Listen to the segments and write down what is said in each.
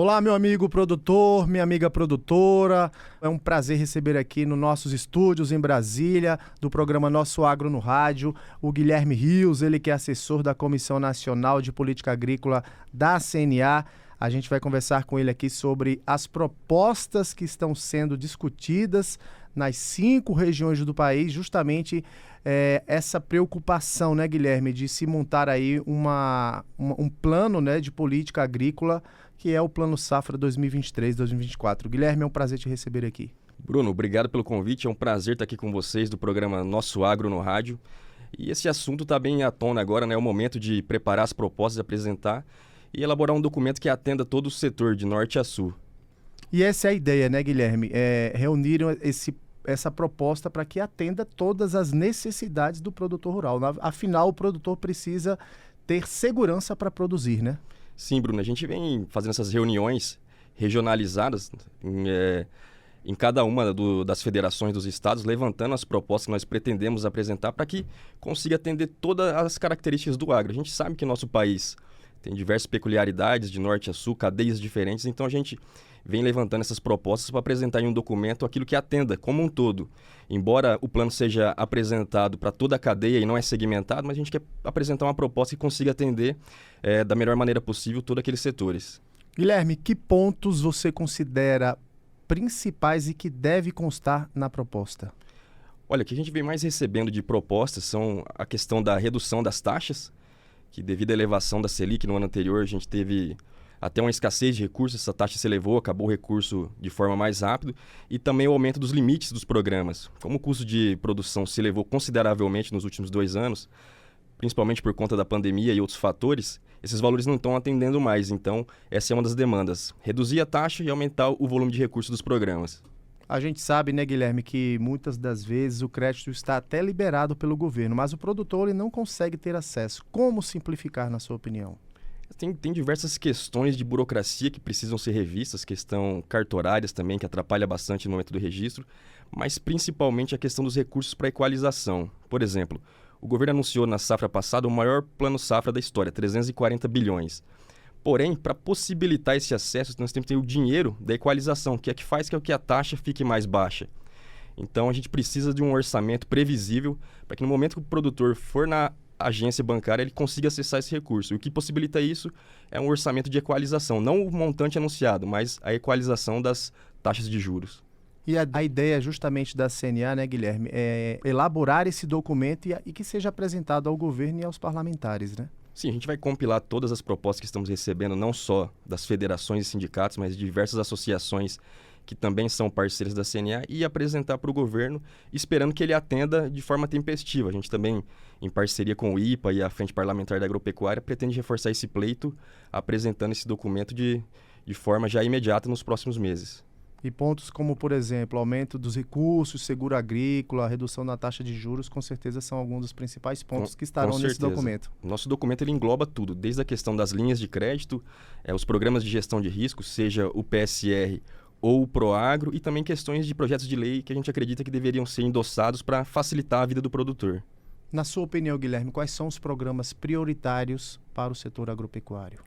Olá, meu amigo produtor, minha amiga produtora. É um prazer receber aqui nos nossos estúdios em Brasília, do programa Nosso Agro no Rádio, o Guilherme Rios, ele que é assessor da Comissão Nacional de Política Agrícola da CNA. A gente vai conversar com ele aqui sobre as propostas que estão sendo discutidas nas 5 regiões do país, justamente essa preocupação, né, Guilherme, de se montar aí um plano, né, de política agrícola, que é o Plano Safra 2023-2024. Guilherme, é um prazer te receber aqui. Bruno, obrigado pelo convite, é um prazer estar aqui com vocês do programa Nosso Agro no Rádio. E esse assunto está bem à tona agora, né? É o momento de preparar as propostas, apresentar e elaborar um documento que atenda todo o setor, de norte a sul. E essa é a ideia, né, Guilherme? Reunir essa proposta para que atenda todas as necessidades do produtor rural. Afinal, o produtor precisa ter segurança para produzir, né? Sim, Bruno, a gente vem fazendo essas reuniões regionalizadas em cada uma das federações dos estados, levantando as propostas que nós pretendemos apresentar para que consiga atender todas as características do agro. A gente sabe que nosso país tem diversas peculiaridades de norte a sul, cadeias diferentes, então a gente vem levantando essas propostas para apresentar em um documento aquilo que atenda como um todo. Embora o plano seja apresentado para toda a cadeia e não é segmentado, mas a gente quer apresentar uma proposta que consiga atender da melhor maneira possível todos aqueles setores. Guilherme, que pontos você considera principais e que deve constar na proposta? Olha, o que a gente vem mais recebendo de propostas são a questão da redução das taxas, que devido à elevação da Selic no ano anterior, a gente teve até uma escassez de recursos, essa taxa se elevou, acabou o recurso de forma mais rápida, e também o aumento dos limites dos programas. Como o custo de produção se elevou consideravelmente nos últimos 2 anos, principalmente por conta da pandemia e outros fatores, esses valores não estão atendendo mais. Então, essa é uma das demandas, reduzir a taxa e aumentar o volume de recursos dos programas. A gente sabe, né, Guilherme, que muitas das vezes o crédito está até liberado pelo governo, mas o produtor ele não consegue ter acesso. Como simplificar, na sua opinião? Tem diversas questões de burocracia que precisam ser revistas, questão cartorárias também, que atrapalha bastante no momento do registro, mas principalmente a questão dos recursos para equalização. Por exemplo, o governo anunciou na safra passada o maior plano safra da história, 340 bilhões. Porém, para possibilitar esse acesso, nós temos que ter o dinheiro da equalização, que é que faz com que a taxa fique mais baixa. Então, a gente precisa de um orçamento previsível para que no momento que o produtor for na agência bancária, ele consiga acessar esse recurso. E o que possibilita isso é um orçamento de equalização, não o montante anunciado, mas a equalização das taxas de juros. E a ideia justamente da CNA, né, Guilherme, é elaborar esse documento e que seja apresentado ao governo e aos parlamentares, né? Sim, a gente vai compilar todas as propostas que estamos recebendo, não só das federações e sindicatos, mas de diversas associações que também são parceiras da CNA, e apresentar para o governo, esperando que ele atenda de forma tempestiva. A gente também, em parceria com o IPA e a Frente Parlamentar da Agropecuária, pretende reforçar esse pleito, apresentando esse documento de forma já imediata nos próximos meses. E pontos como, por exemplo, aumento dos recursos, seguro agrícola, redução da taxa de juros, com certeza são alguns dos principais pontos que estarão nesse documento. Nosso documento ele engloba tudo, desde a questão das linhas de crédito, os programas de gestão de risco, seja o PSR ou o Proagro, e também questões de projetos de lei que a gente acredita que deveriam ser endossados para facilitar a vida do produtor. Na sua opinião, Guilherme, quais são os programas prioritários para o setor agropecuário?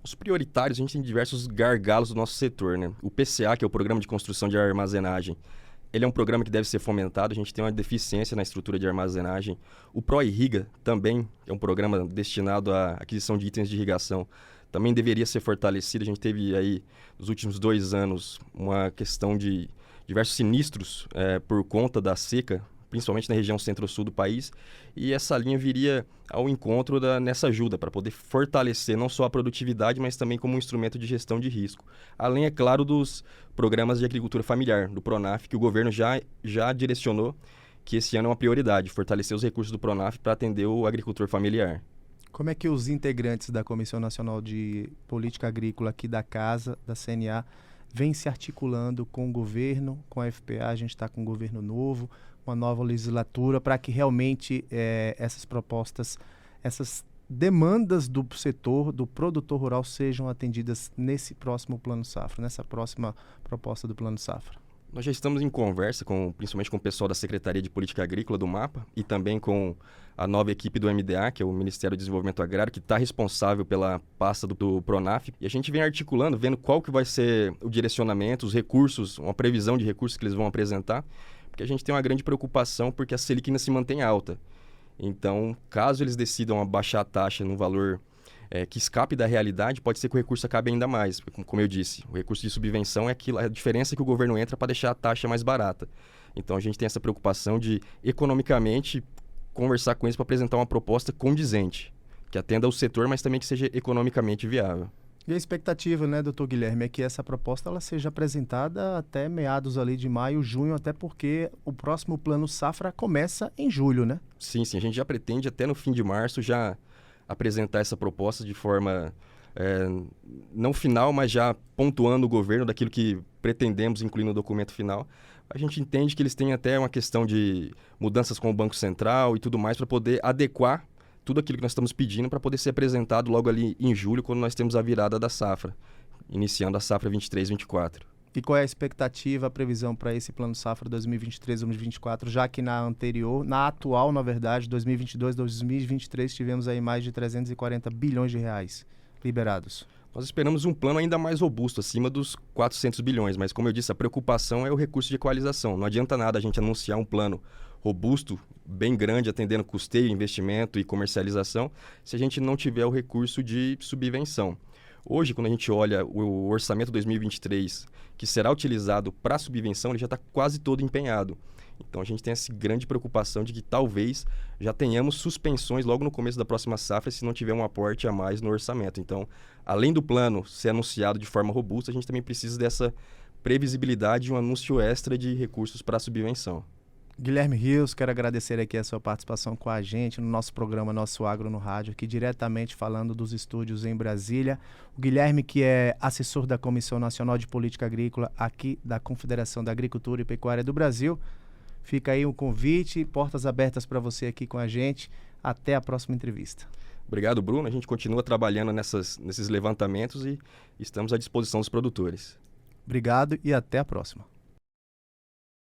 Os prioritários, a gente tem diversos gargalos do nosso setor, né? O PCA, que é o Programa de Construção de Armazenagem, ele é um programa que deve ser fomentado, a gente tem uma deficiência na estrutura de armazenagem. O ProIrriga também é um programa destinado à aquisição de itens de irrigação, também deveria ser fortalecido. A gente teve aí, nos últimos 2 anos, uma questão de diversos sinistros por conta da seca, principalmente na região centro-sul do país, e essa linha viria ao encontro nessa ajuda, para poder fortalecer não só a produtividade, mas também como um instrumento de gestão de risco. Além, é claro, dos programas de agricultura familiar, do Pronaf, que o governo já direcionou, que esse ano é uma prioridade, fortalecer os recursos do Pronaf para atender o agricultor familiar. Como é que os integrantes da Comissão Nacional de Política Agrícola aqui da Casa, da CNA, vêm se articulando com o governo, com a FPA? A gente está com um governo novo, uma nova legislatura, para que realmente essas propostas, essas demandas do setor, do produtor rural, sejam atendidas nesse próximo Plano Safra, nessa próxima proposta do Plano Safra. Nós já estamos em conversa, principalmente com o pessoal da Secretaria de Política Agrícola do MAPA e também com a nova equipe do MDA, que é o Ministério do Desenvolvimento Agrário, que está responsável pela pasta do Pronaf. E a gente vem articulando, vendo qual que vai ser o direcionamento, os recursos, uma previsão de recursos que eles vão apresentar, porque a gente tem uma grande preocupação porque a Selic ainda se mantém alta. Então, caso eles decidam abaixar a taxa no valor que escape da realidade, pode ser que o recurso acabe ainda mais. Como eu disse, o recurso de subvenção é a diferença que o governo entra para deixar a taxa mais barata. Então, a gente tem essa preocupação de, economicamente, conversar com eles para apresentar uma proposta condizente, que atenda ao setor, mas também que seja economicamente viável. E a expectativa, né, doutor Guilherme, é que essa proposta ela seja apresentada até meados ali de maio, junho, até porque o próximo plano safra começa em julho, né? Sim, a gente já pretende até no fim de março já apresentar essa proposta de forma, não final, mas já pontuando o governo daquilo que pretendemos incluir no documento final. A gente entende que eles têm até uma questão de mudanças com o Banco Central e tudo mais para poder adequar tudo aquilo que nós estamos pedindo para poder ser apresentado logo ali em julho, quando nós temos a virada da safra, iniciando a safra 23-24. E qual é a expectativa, a previsão para esse plano safra 2023-2024, já que na atual, na verdade, 2022-2023, tivemos aí mais de 340 bilhões de reais liberados? Nós esperamos um plano ainda mais robusto, acima dos 400 bilhões, mas como eu disse, a preocupação é o recurso de equalização. Não adianta nada a gente anunciar um plano robusto, bem grande, atendendo custeio, investimento e comercialização, se a gente não tiver o recurso de subvenção. Hoje, quando a gente olha o orçamento 2023, que será utilizado para subvenção, ele já está quase todo empenhado. Então, a gente tem essa grande preocupação de que talvez já tenhamos suspensões logo no começo da próxima safra se não tiver um aporte a mais no orçamento. Então, além do plano ser anunciado de forma robusta, a gente também precisa dessa previsibilidade e um anúncio extra de recursos para a subvenção. Guilherme Rios, quero agradecer aqui a sua participação com a gente no nosso programa Nosso Agro no Rádio, aqui diretamente falando dos estúdios em Brasília. O Guilherme, que é assessor da Comissão Nacional de Política Agrícola aqui da Confederação da Agricultura e Pecuária do Brasil. Fica aí um convite, portas abertas para você aqui com a gente. Até a próxima entrevista. Obrigado, Bruno. A gente continua trabalhando nesses levantamentos e estamos à disposição dos produtores. Obrigado e até a próxima.